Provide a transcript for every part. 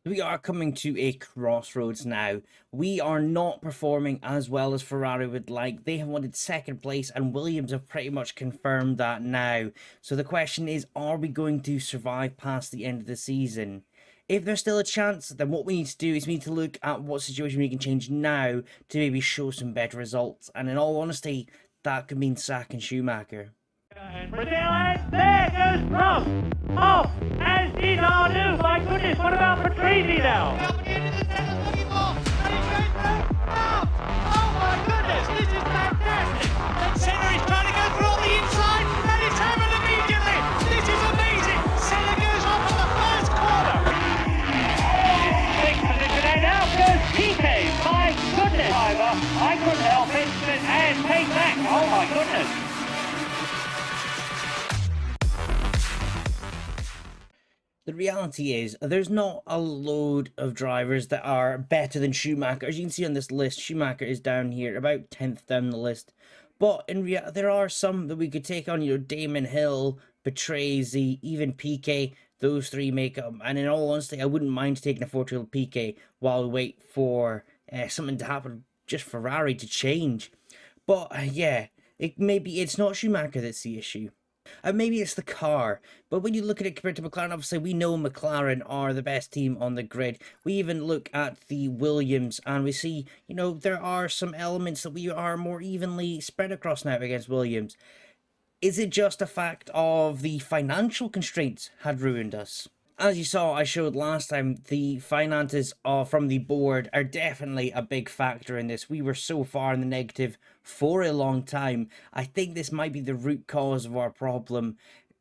We are coming to a crossroads now. We are not performing as well as Ferrari would like. They have wanted second place, and Williams have pretty much confirmed that now. So the question is, are we going to survive past the end of the season? If there's still a chance, then what we need to do is we need to look at what situation we can change now to maybe show some better results. And in all honesty, that could mean sacking Schumacher. And Brazil, and there goes Prost! Off, as did Arnoux. My goodness, what about Patrese now? Oh my goodness, this is fantastic! Senna is trying to go through on the inside, and it's happened immediately! This is amazing! Senna goes on for the first corner! Sixth position, and out goes Piquet. My goodness, driver, I couldn't help it, and take back. Oh my goodness. The reality is, there's not a load of drivers that are better than Schumacher. As you can see on this list, Schumacher is down here, about 10th down the list. But in reality, there are some that we could take on, Damon Hill, Patrese, even Piquet. Those three make up. And in all honesty, I wouldn't mind taking a 4-wheel Piquet while we wait for something to happen, just Ferrari to change. But yeah, maybe it's not Schumacher that's the issue. And maybe it's the car, but when you look at it compared to McLaren, obviously we know McLaren are the best team on the grid. We even look at the Williams and we see, there are some elements that we are more evenly spread across now against Williams. Is it just a fact of the financial constraints had ruined us? As you saw, I showed last time, the finances from the board are definitely a big factor in this. We were so far in the negative for a long time. I think this might be the root cause of our problem.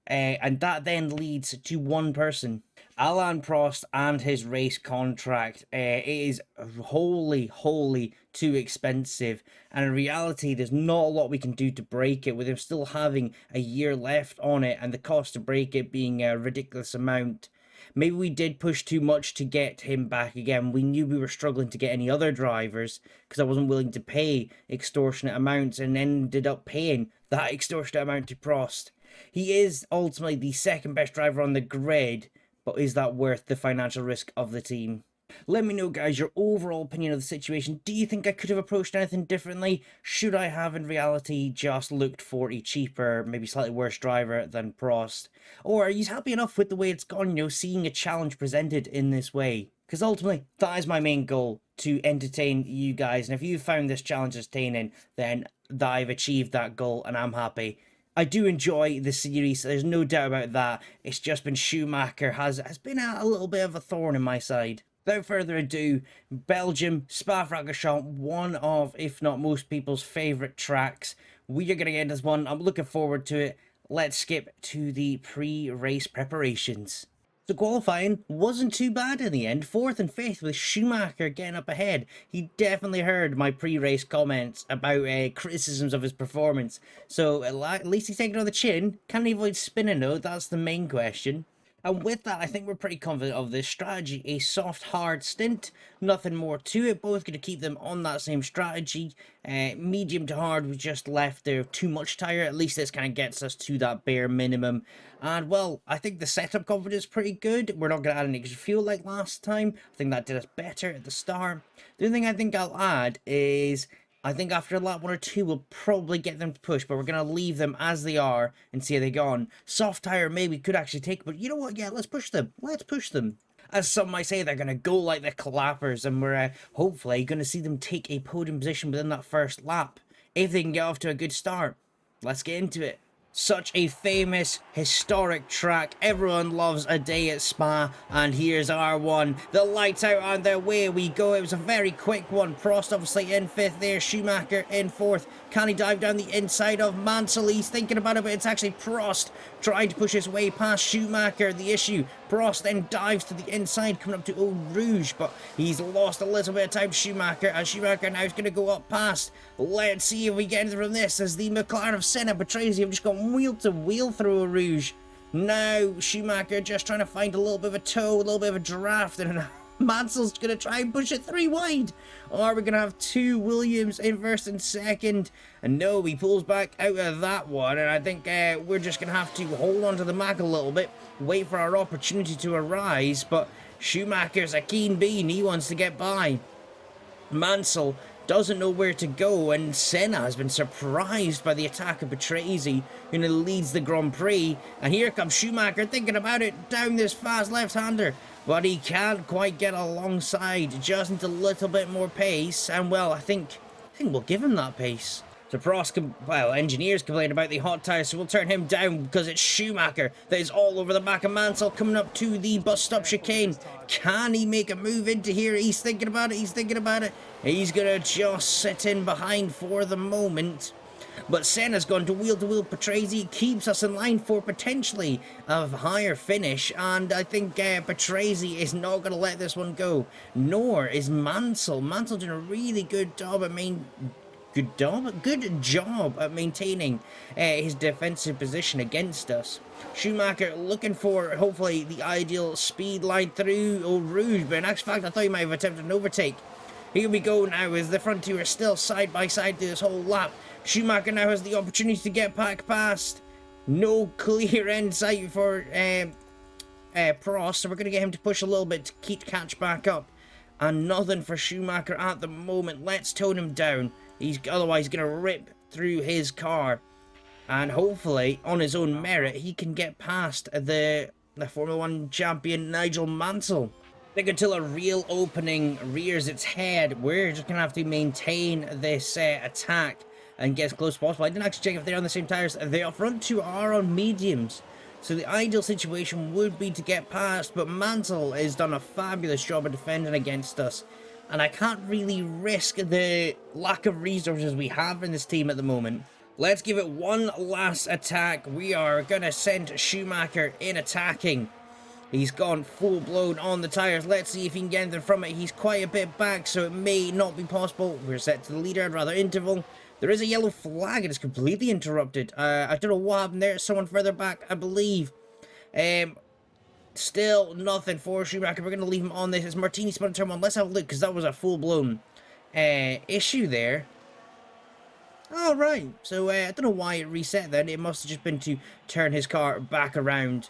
And that then leads to one person. Alain Prost and his race contract. It is wholly too expensive. And in reality, there's not a lot we can do to break it, with him still having a year left on it and the cost to break it being a ridiculous amount. Maybe we did push too much to get him back again. We knew we were struggling to get any other drivers because I wasn't willing to pay extortionate amounts, and ended up paying that extortionate amount to Prost. He is ultimately the second best driver on the grid, but is that worth the financial risk of the team? Let me know, guys, your overall opinion of the situation. Do you think I could have approached anything differently? Should I have, in reality, just looked for a cheaper, maybe slightly worse driver than Prost? Or are you happy enough with the way it's gone, seeing a challenge presented in this way? Because ultimately, that is my main goal, to entertain you guys. And if you found this challenge entertaining, then I've achieved that goal and I'm happy. I do enjoy the series, there's no doubt about that. It's just been Schumacher has been a little bit of a thorn in my side. Without further ado, Belgium, Spa-Francorchamps, one of, if not most people's favourite tracks. We are going to get into this one. I'm looking forward to it. Let's skip to the pre-race preparations. So qualifying wasn't too bad in the end. 4th and 5th with Schumacher getting up ahead. He definitely heard my pre-race comments about criticisms of his performance. So at least he's taking it on the chin. Can he avoid spinning though? That's the main question. And with that, I think we're pretty confident of this strategy. A soft, hard stint, nothing more to it. Both going to keep them on that same strategy. Medium to hard, we just left there too much tire. At least this kind of gets us to that bare minimum. And, well, I think the setup confidence is pretty good. We're not going to add any extra fuel like last time. I think that did us better at the start. The only thing I think I'll add is, I think after lap 1 or 2, we'll probably get them to push, but we're going to leave them as they are and see how they go on. Soft tire maybe could actually take, but you know what? Yeah, let's push them. Let's push them. As some might say, they're going to go like the clappers, and we're hopefully going to see them take a podium position within that first lap. If they can get off to a good start, let's get into it. Such a famous, historic track. Everyone loves a day at Spa, and here's R1. The lights out and their way we go. It was a very quick one. Prost obviously in 5th there. Schumacher in 4th. Can he dive down the inside of Mansell? He's thinking about it, but it's actually Prost trying to push his way past Schumacher. The issue, Prost then dives to the inside, coming up to Eau Rouge, but he's lost a little bit of time, Schumacher, and Schumacher now is going to go up past. Let's see if we get anything from this, as the McLaren of Senna, Patrese have just gone wheel to wheel through Eau Rouge. Now Schumacher just trying to find a little bit of a toe, a little bit of a draft, and Mansell's going to try and push it 3 wide. Or we're going to have 2 Williams in 1st and 2nd. And no, he pulls back out of that one. And I think we're just going to have to hold on to the Mac a little bit. Wait for our opportunity to arise. But Schumacher's a keen bean, he wants to get by. Mansell doesn't know where to go, and Senna has been surprised by the attack of Patrese, who now leads the Grand Prix. And here comes Schumacher thinking about it down this fast left-hander, but he can't quite get alongside, just needs a little bit more pace, and well, I think we'll give him that pace. So Prost, engineers complain about the hot tires, so we'll turn him down because it's Schumacher that is all over the back of Mansell coming up to the bus stop chicane. Can he make a move into here? He's thinking about it, he's thinking about it. He's going to just sit in behind for the moment. But Senna's gone to wheel Patrese, keeps us in line for potentially a higher finish, and I think Patrese is not going to let this one go, nor is Mansell. Mansell doing a really good job at maintaining his defensive position against us. Schumacher looking for hopefully the ideal speed line through Eau Rouge, but in actual fact I thought he might have attempted an overtake. Here we go now as the front two are still side by side through this whole lap. Schumacher now has the opportunity to get back past. No clear end sight for Prost, so we're going to get him to push a little bit to catch back up. And nothing for Schumacher at the moment. Let's tone him down. He's otherwise going to rip through his car. And hopefully, on his own merit, he can get past the Formula 1 champion Nigel Mansell. I think until a real opening rears its head, we're just going to have to maintain this attack and get as close as possible. I didn't actually check if they're on the same tires. The front two are on mediums. So the ideal situation would be to get past, but Mansell has done a fabulous job of defending against us. And I can't really risk the lack of resources we have in this team at the moment. Let's give it one last attack. We are going to send Schumacher in attacking. He's gone full blown on the tires. Let's see if he can get anything from it. He's quite a bit back, so it may not be possible. We're set to the leader. I'd rather interval. There is a yellow flag. It is completely interrupted. I don't know what happened there. Someone further back, I believe. Still nothing for Schumacher. We're going to leave him on this. It's Martini spun turn one. Let's have a look, because that was a full-blown issue there. Alright, so I don't know why it reset then. It must have just been to turn his car back around.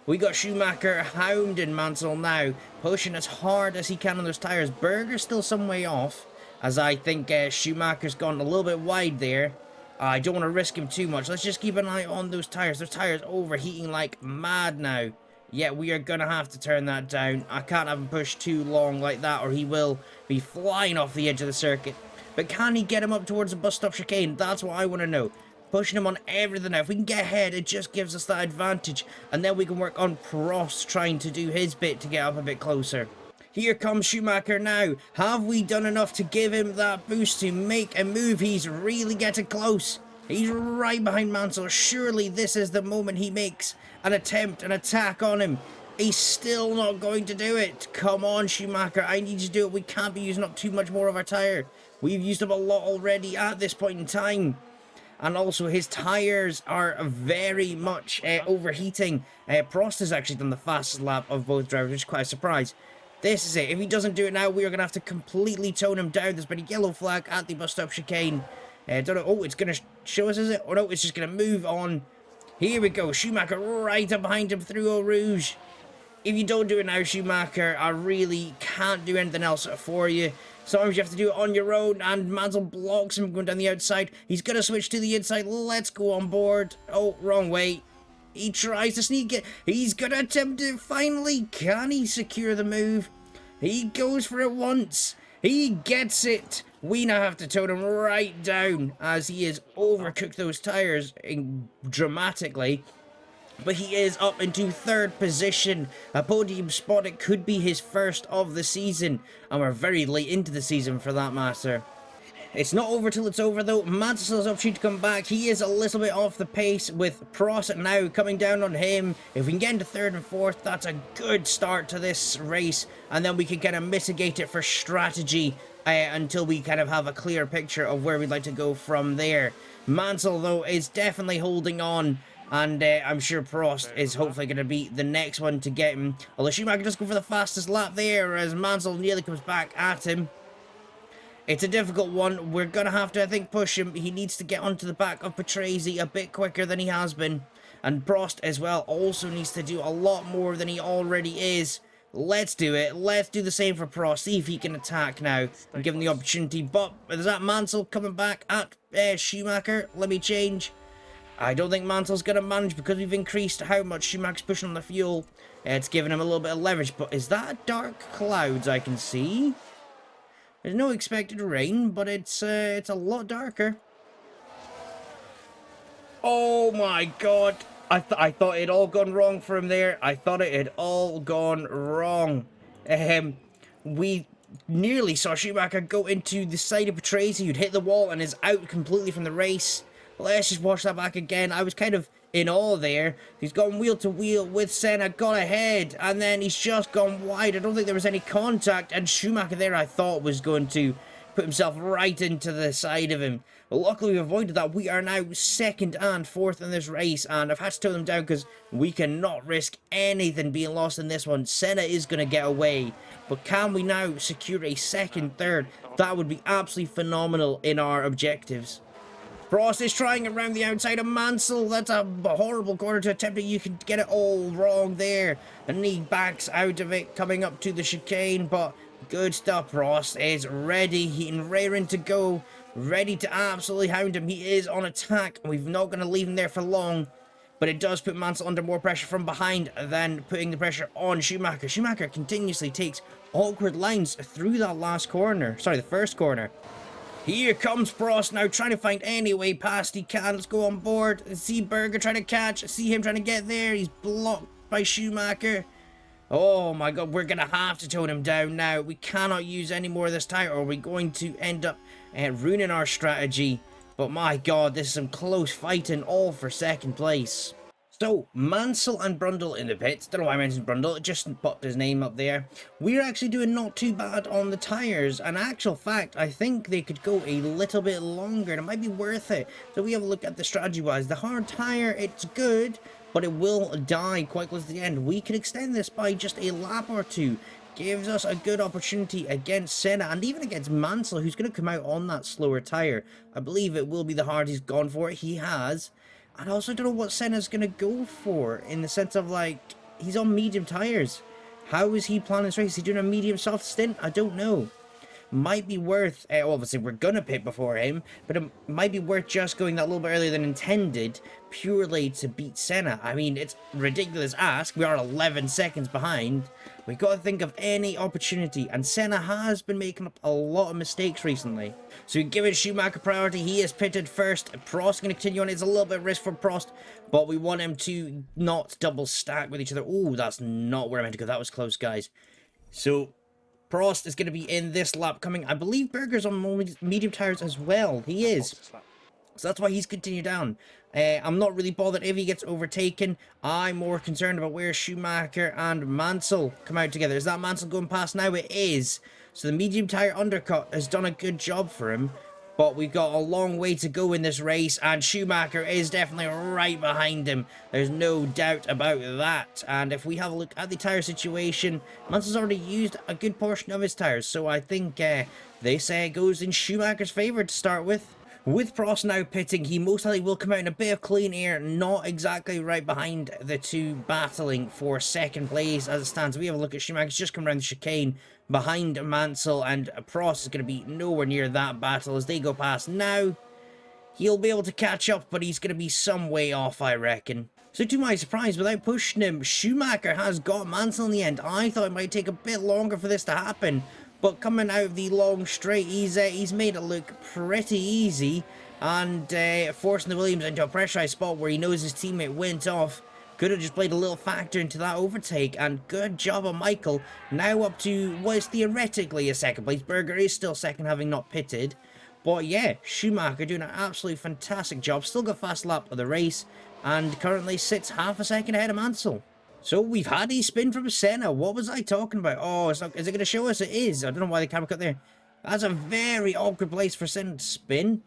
We got Schumacher hounding Mansell now, pushing as hard as he can on those tires. Berger's still some way off, as I think Schumacher's gone a little bit wide there. I don't want to risk him too much. Let's just keep an eye on those tires. Those tires overheating like mad now. Yeah, we are going to have to turn that down. I can't have him push too long like that, or he will be flying off the edge of the circuit. But can he get him up towards the bus stop chicane? That's what I want to know. Pushing him on everything now. If we can get ahead, it just gives us that advantage. And then we can work on Prost trying to do his bit to get up a bit closer. Here comes Schumacher now. Have we done enough to give him that boost to make a move? He's really getting close. He's right behind Mansell. Surely this is the moment he makes an attempt, an attack on him. He's still not going to do it. Come on, Schumacher. I need you to do it. We can't be using up too much more of our tyre. We've used up a lot already at this point in time. And also, his tyres are very much overheating. Prost has actually done the fastest lap of both drivers, which is quite a surprise. This is it. If he doesn't do it now, we are going to have to completely tone him down. There's been a yellow flag at the bus stop chicane. Don't know. Oh, it's going to show us, is it? Oh, no, it's just going to move on. Here we go. Schumacher right up behind him through Eau Rouge. If you don't do it now, Schumacher, I really can't do anything else for you. Sometimes you have to do it on your own, and Mansell blocks him going down the outside. He's going to switch to the inside. Let's go on board. Oh, wrong way. He tries to sneak it. He's going to attempt it finally. Can he secure the move? He goes for it once. He gets it. We now have to tone him right down as he has overcooked those tyres dramatically. But he is up into third position. A podium spot. It could be his first of the season. And we're very late into the season for that matter. It's not over till it's over though. Mansell's opportunity to come back. He is a little bit off the pace with Prost now coming down on him. If we can get into third and fourth, that's a good start to this race. And then we can kind of mitigate it for strategy until we kind of have a clear picture of where we'd like to go from there. Mansell though is definitely holding on. And I'm sure Prost is hopefully going to be the next one to get him. Although Schumacher does go for the fastest lap there as Mansell nearly comes back at him. It's a difficult one. We're going to have to, I think, push him. He needs to get onto the back of Patrese a bit quicker than he has been. And Prost as well also needs to do a lot more than he already is. Let's do it. Let's do the same for Prost. See if he can attack now and give him the opportunity. But is that Mansell coming back at Schumacher? Let me change. I don't think Mansell's going to manage because we've increased how much Schumacher's pushing on the fuel. It's giving him a little bit of leverage. But is that dark clouds I can see? There's no expected rain, but it's a lot darker. Oh my god. I thought it had all gone wrong for him there. I thought it had all gone wrong. We nearly saw Schumacher go into the side of Patrese, who'd hit the wall and is out completely from the race. Let's just watch that back again. I was kind of in awe there. He's gone wheel to wheel with Senna, got ahead, and then he's just gone wide. I don't think there was any contact, and Schumacher there I thought was going to put himself right into the side of him. But luckily we avoided that. We are now second and fourth in this race, and I've had to tone them down because we cannot risk anything being lost in this one. Senna is going to get away, but can we now secure a second, third? That would be absolutely phenomenal in our objectives. Prost is trying around the outside of Mansell. That's a horrible corner to attempt it. You can get it all wrong there. And he backs out of it, coming up to the chicane, but good stuff. Prost is ready. He and raring to go. Ready to absolutely hound him. He is on attack. We're not going to leave him there for long. But it does put Mansell under more pressure from behind than putting the pressure on Schumacher. Schumacher continuously takes awkward lines through that last corner. Sorry, the first corner. Here comes Prost now, trying to find any way past he can. Let's go on board. See Berger trying to catch. See him trying to get there. He's blocked by Schumacher. Oh my god, we're going to have to tone him down now. We cannot use any more of this tire, or we're going to end up ruining our strategy. But my god, this is some close fighting, all for second place. So, Mansell and Brundle in the pits. Don't know why I mentioned Brundle, it just popped his name up there. We're actually doing not too bad on the tyres. In actual fact, I think they could go a little bit longer, and it might be worth it. So we have a look at the strategy-wise. The hard tyre, it's good, but it will die quite close to the end. We could extend this by just a lap or two. Gives us a good opportunity against Senna, and even against Mansell, who's going to come out on that slower tyre. I believe it will be the hard he's gone for. He has. And I also don't know what Senna's going to go for, in the sense of, like, he's on medium tyres. How is he planning this race? Is he doing a medium soft stint? I don't know. Might be worth, obviously we're going to pit before him, but it might be worth just going that little bit earlier than intended, purely to beat Senna. I mean, it's ridiculous ask. We are 11 seconds behind. We've got to think of any opportunity, and Senna has been making up a lot of mistakes recently. So we give it Schumacher priority. He is pitted first. Prost going to continue on. It's a little bit of risk for Prost, but we want him to not double stack with each other. Oh, that's not where I meant to go. That was close, guys. So Prost is going to be in this lap coming. I believe Berger's on medium tyres as well. He is. So that's why he's continued down. I'm not really bothered if he gets overtaken. I'm more concerned about where Schumacher and Mansell come out together. Is that Mansell going past now? It is. So the medium tyre undercut has done a good job for him. But we've got a long way to go in this race, and Schumacher is definitely right behind him. There's no doubt about that. And if we have a look at the tyre situation, Mansell's already used a good portion of his tyres. So I think this goes in Schumacher's favour to start with. With Prost now pitting, he most likely will come out in a bit of clean air, not exactly right behind the two battling for second place as it stands. We have a look at Schumacher's just come around the chicane behind Mansell, and Prost is going to be nowhere near that battle as they go past now. He'll be able to catch up, but he's going to be some way off, I reckon. So to my surprise, without pushing him, Schumacher has got Mansell in the end. I thought it might take a bit longer for this to happen. But coming out of the long straight, he's made it look pretty easy, and forcing the Williams into a pressurized spot where he knows his teammate went off. Could have just played a little factor into that overtake, and good job on Michael. Now up to what is theoretically a second place. Berger is still second, having not pitted. But yeah, Schumacher doing an absolutely fantastic job. Still got fast lap of the race, and currently sits half a second ahead of Mansell. So we've had a spin from Senna. What was I talking about? Oh, it's not, is it going to show us? It is. I don't know why the camera cut there. That's a very awkward place for Senna to spin.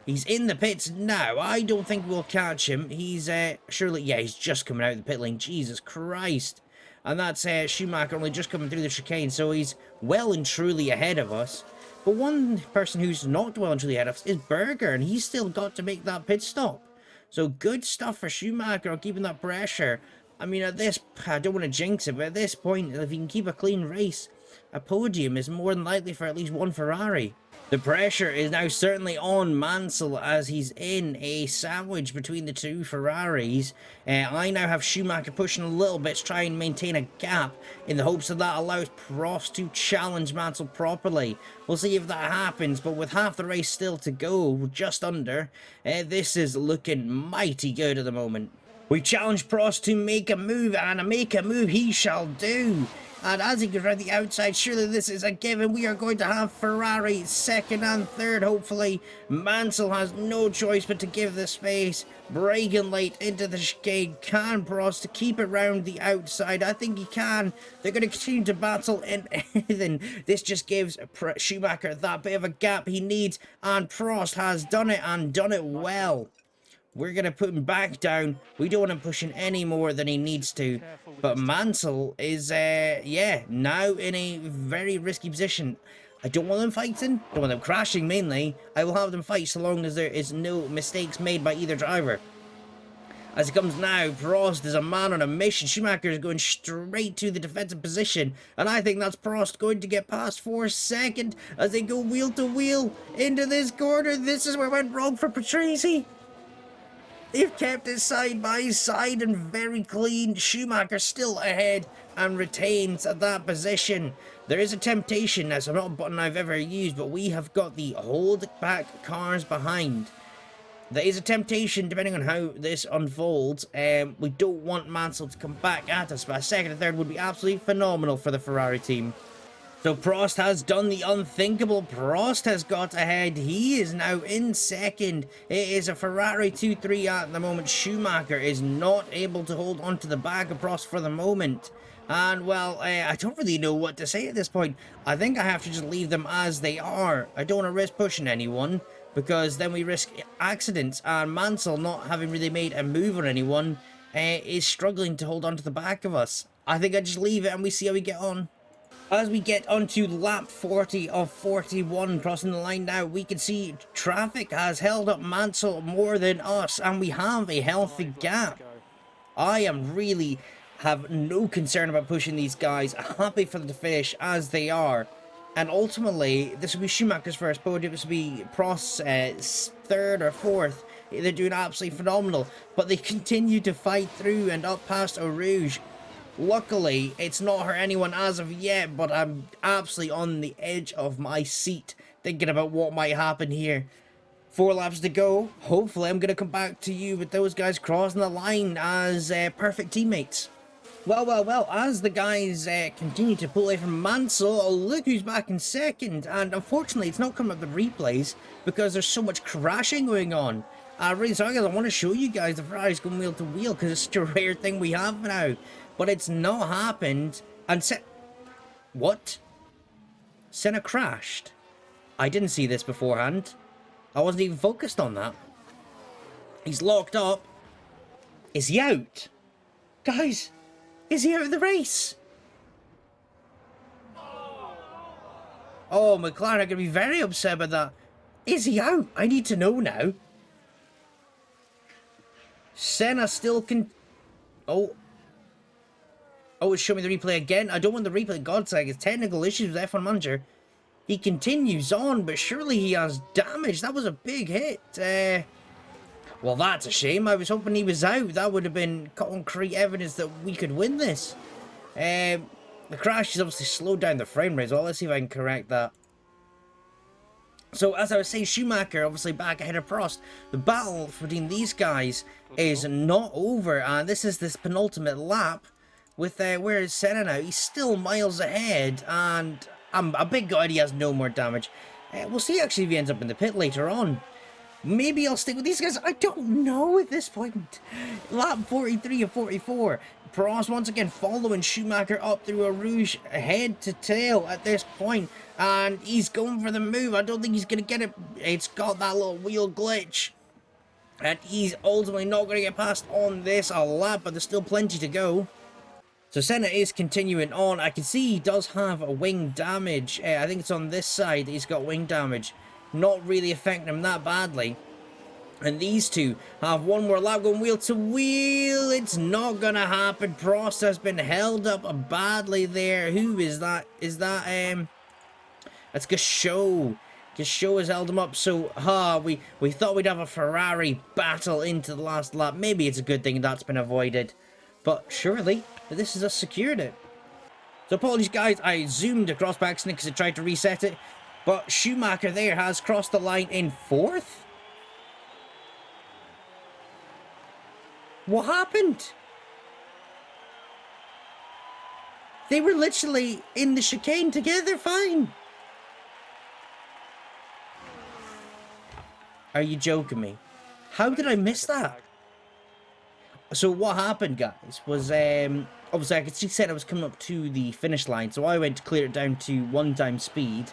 He's in the pits now. I don't think we'll catch him. He's surely, yeah, he's just coming out of the pit lane. Jesus Christ. And that's Schumacher only just coming through the chicane, so he's well and truly ahead of us. But one person who's not well and truly ahead of us is Berger, and he's still got to make that pit stop. So good stuff for Schumacher on keeping that pressure. I mean, at this, I don't want to jinx it, but at this point, if you can keep a clean race, a podium is more than likely for at least one Ferrari. The pressure is now certainly on Mansell as he's in a sandwich between the two Ferraris. I now have Schumacher pushing a little bit to try and maintain a gap in the hopes that that allows Prost to challenge Mansell properly. We'll see if that happens, but with half the race still to go, just under, this is looking mighty good at the moment. We challenge Prost to make a move, and make a move he shall do. And as he goes around the outside, surely this is a given. We are going to have Ferrari second and third, hopefully. Mansell has no choice but to give the space. Braking late into the chicane. Can Prost to keep it round the outside? I think he can. They're going to continue to battle in anything. This just gives Schumacher that bit of a gap he needs. And Prost has done it, and done it well. We're going to put him back down. We don't want him pushing any more than he needs to. But Mansell is, now in a very risky position. I don't want them fighting. I don't want them crashing, mainly. I will have them fight so long as there is no mistakes made by either driver. As it comes now, Prost is a man on a mission. Schumacher is going straight to the defensive position. And I think that's Prost going to get past for second as they go wheel to wheel into this corner. This is where it went wrong for Patrese. They've kept it side by side and very clean. Schumacher still ahead and retains that position. There is a temptation, that's not a button I've ever used, but we have got the hold back cars behind. There is a temptation, depending on how this unfolds. We don't want Mansell to come back at us, but a second and third would be absolutely phenomenal for the Ferrari team. So Prost has done the unthinkable. Prost has got ahead. He is now in second. It is a Ferrari 2-3 at the moment. Schumacher is not able to hold on to the back of Prost for the moment. And, well, I don't really know what to say at this point. I think I have to just leave them as they are. I don't want to risk pushing anyone, because then we risk accidents. And Mansell, not having really made a move on anyone, is struggling to hold on to the back of us. I think I just leave it and we see how we get on. As we get onto lap 40 of 41, crossing the line now, we can see traffic has held up Mansell more than us, and we have a healthy gap. I am really have no concern about pushing these guys, happy for them to finish as they are. And ultimately, this will be Schumacher's first podium, this will be Prost's third or fourth. They're doing absolutely phenomenal, but they continue to fight through and up past Eau Rouge. Luckily, it's not hurt anyone as of yet, but I'm absolutely on the edge of my seat thinking about what might happen here. 4 laps to go. Hopefully, I'm going to come back to you with those guys crossing the line as perfect teammates. Well, as the guys continue to pull away from Mansell, look who's back in second. And unfortunately, it's not coming up the replays because there's so much crashing going on. Really sorry guys, I want to show you guys the Ferraris going wheel to wheel because it's such a rare thing we have now. But it's not happened, and what? Senna crashed? I didn't see this beforehand. I wasn't even focused on that. He's locked up. Is he out? Guys, is he out of the race? Oh, McLaren are going to be very upset about that. Is he out? I need to know now. Senna still can... Oh, it's showing me the replay again. I don't want the replay. God's sake, it's technical issues with F1 Manager. He continues on, but surely he has damage. That was a big hit. Well, that's a shame. I was hoping he was out. That would have been concrete evidence that we could win this. The crash has obviously slowed down the frame rate. Well, let's see if I can correct that. So, as I was saying, Schumacher obviously back ahead of Prost. The battle between these guys is not over, and this is this penultimate lap. With where is Senna now? He's still miles ahead, and I'm a big god he has no more damage. We'll see actually if he ends up in the pit later on. Maybe I'll stick with these guys. I don't know at this point. Lap 43 of 44. Prost once again following Schumacher up through Eau Rouge head to tail at this point, and he's going for the move. I don't think he's going to get it. It's got that little wheel glitch, and he's ultimately not going to get past on this lap, but there's still plenty to go. So Senna is continuing on. I can see he does have a wing damage. I think it's on this side that he's got wing damage. Not really affecting him that badly. And these two have one more lap going wheel to wheel. It's not gonna happen. Prost has been held up badly there. Who is that? Is that that's Gashow. Gashow has held him up. So we thought we'd have a Ferrari battle into the last lap. Maybe it's a good thing that's been avoided. But surely this has us secured it. So apologies guys, I zoomed across by accident because I tried to reset it. But Schumacher there has crossed the line in 4th. What happened? They were literally in the chicane together, fine. Are you joking me? How did I miss that? So what happened, guys, was obviously I could see Senna was coming up to the finish line, so I went to clear it down to 1x speed,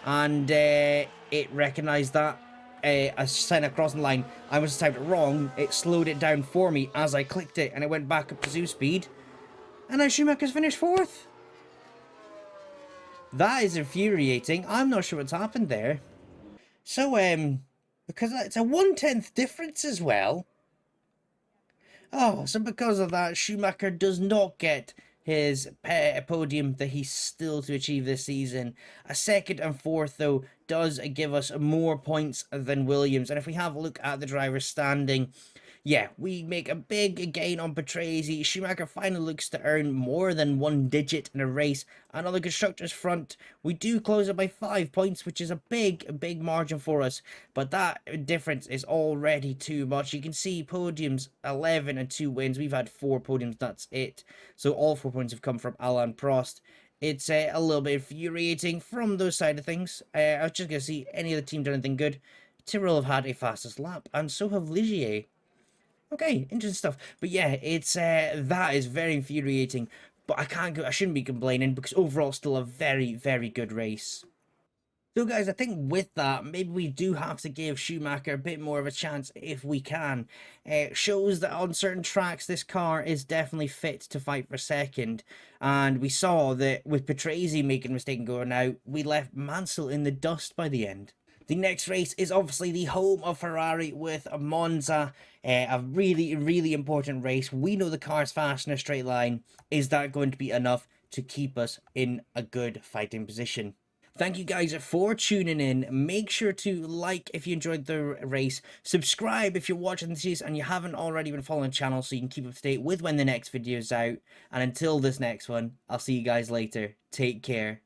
and it recognised that. As Senna crossing the line, I must have typed it wrong. It slowed it down for me as I clicked it, and it went back up to zoo speed. And now Schumacher's finished 4th. That is infuriating. I'm not sure what's happened there. So, because it's a 1/10 difference as well. Oh, so because of that, Schumacher does not get his podium that he's still to achieve this season. A 2nd and 4th, though, does give us more points than Williams. And if we have a look at the driver's standing, yeah, we make a big gain on Patrese. Schumacher finally looks to earn more than 1 digit in a race. And on the constructors front, we do close it by 5 points, which is a big margin for us. But that difference is already too much. You can see podiums, 11 and 2 wins. We've had 4 podiums, that's it. So all 4 points have come from Alain Prost. It's a little bit infuriating from those side of things. I was just going to see any other team done anything good. Tyrrell have had a fastest lap, and so have Ligier. Okay, interesting stuff. But yeah, it's that is very infuriating. But I shouldn't be complaining because overall still a very good race. So guys, I think with that, maybe we do have to give Schumacher a bit more of a chance if we can. It shows that on certain tracks, this car is definitely fit to fight for 2nd. And we saw that with Patrese making a mistake and going out, we left Mansell in the dust by the end. The next race is obviously the home of Ferrari with Monza. A really important race. We know the car's fast in a straight line. Is that going to be enough to keep us in a good fighting position? Thank you guys for tuning in. Make sure to like if you enjoyed the race. Subscribe if you're watching this and you haven't already been following the channel so you can keep up to date with when the next video is out. And until this next one, I'll see you guys later. Take care.